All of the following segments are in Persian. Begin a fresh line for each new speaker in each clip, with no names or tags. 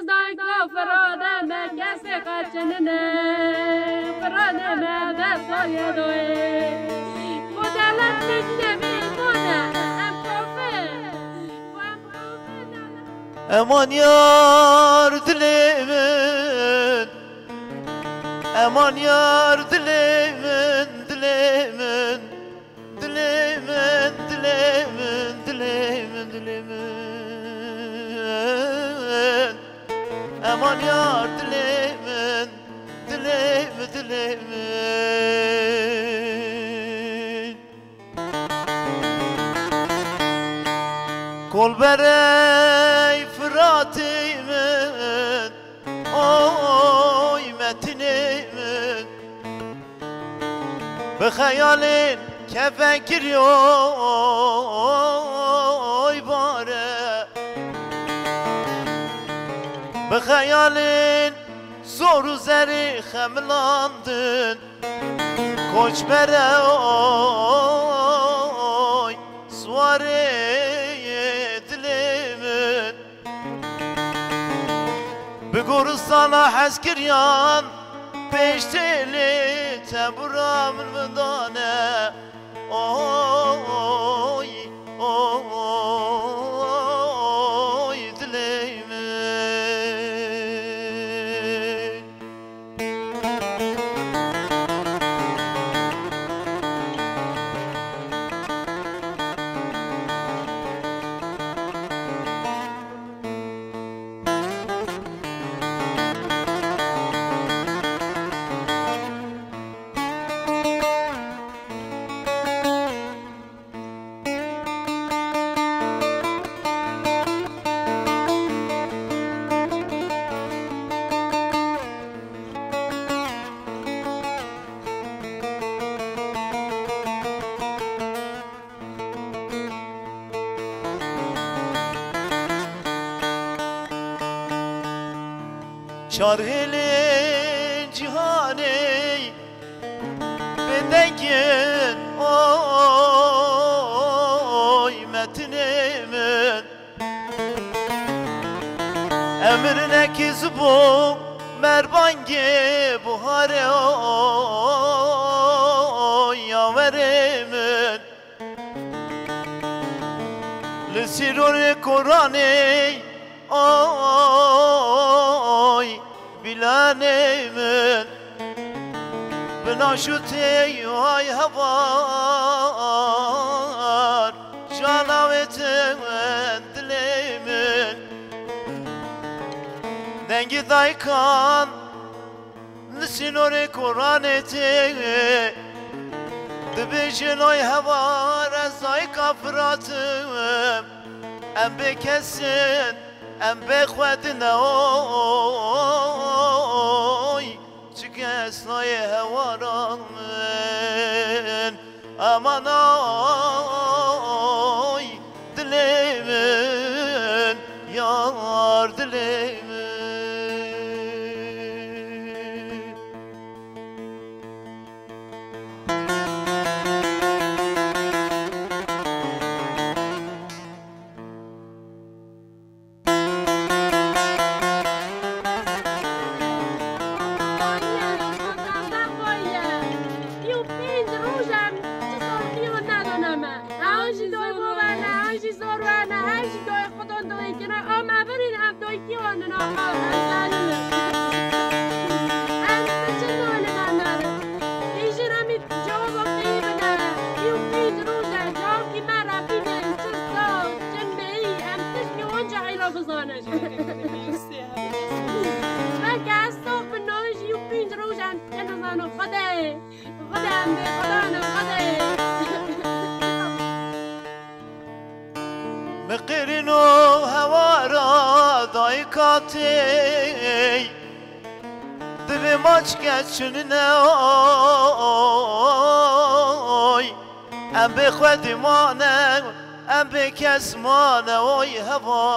دای کافرانه نه کسی قچننه فرانه نه دستای دوی مدلت نجنه میمونه ام کافر و ام کافر
امان یار دلمن امان یار دلمن دلمن دلمن دلمن دلمن دلمن امان یار دلمن دلمن دلمن کل برای فراتی من اوی متنی من به خیالین که فکری اوی باره به خیالین زور و زری خملاندن کچ بره اوی سواره دلمن به گورستانا حس کریان پیش تیلی تبرا من مدانه اوی اوی دلمن شارهل جهانی بدگن اوی متنی من امرنک زبو مربانگ بهاره اوی یاوره من لسیرور قرآنی اوی بلانه من بناشوتی های هوار جانویت من دلی من دنگی دایکان نسینور قرآنتی دبیجن های هوار از دایکا فراتم ام بکسن ام بخواد نوی چکه اسنای هوارم امان آی دلی من یار دلی من مقرن و هوارا دایکاتی دبی ماچ گچن نوی ام بخواد مانه ام بکس مانه وی هوار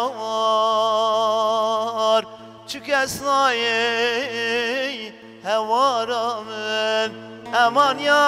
چو کس نایی هوارا من امان یار